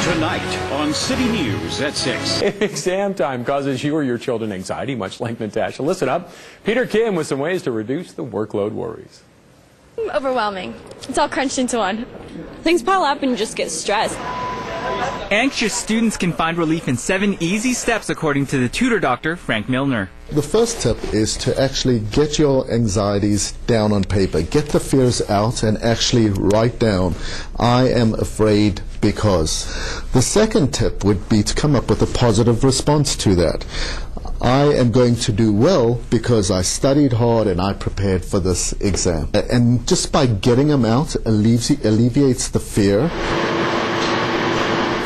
Tonight on City News at 6. Exam time causes you or your children anxiety, much like Natasha. Listen up. Peter Kim with some ways to reduce the workload worries. Overwhelming. It's all crunched into one. Things pile up and you just get stressed. Anxious students can find relief in 7 easy steps, according to the Tutor Doctor, Frank Milner. The first tip is to actually get your anxieties down on paper. Get the fears out and actually write down, I am afraid because. The second tip would be to come up with a positive response to that. I am going to do well because I studied hard and I prepared for this exam. And just by getting them out alleviates the fear.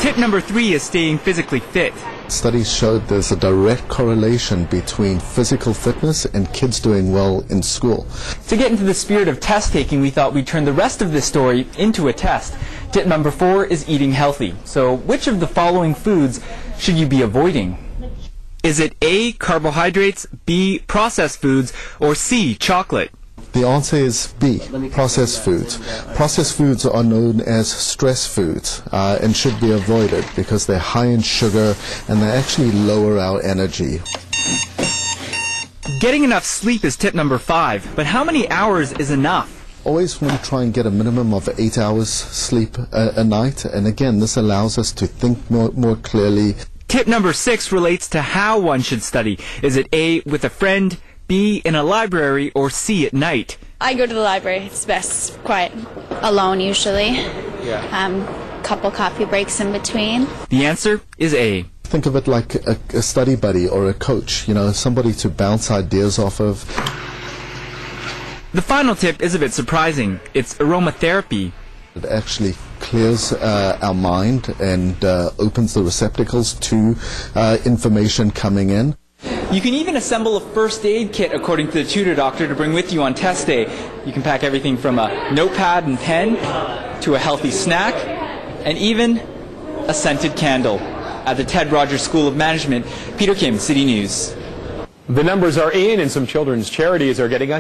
Tip number 3 is staying physically fit. Studies showed there's a direct correlation between physical fitness and kids doing well in school. To get into the spirit of test taking, we thought we'd turn the rest of this story into a test. Tip number 4 is eating healthy. So which of the following foods should you be avoiding? Is it A, carbohydrates, B, processed foods, or C, chocolate? The answer is B, processed foods. Processed foods are known as stress foods and should be avoided because they're high in sugar and they actually lower our energy. Getting enough sleep is tip number 5, but how many hours is enough? Always want to try and get a minimum of 8 hours sleep a night, and again, this allows us to think more clearly. Tip number 6 relates to how one should study. Is it A, with a friend, B, in a library, or C, at night? I go to the library. It's best. Quiet. Alone usually. Yeah. Couple coffee breaks in between. The answer is A. Think of it like a study buddy or a coach, you know, somebody to bounce ideas off of. The final tip is a bit surprising. It's aromatherapy. It actually clears our mind and opens the receptacles to information coming in. You can even assemble a first aid kit, according to the Tutor Doctor, to bring with you on test day. You can pack everything from a notepad and pen to a healthy snack and even a scented candle. At the Ted Rogers School of Management, Peter Kim, City News. The numbers are in, and some children's charities are getting a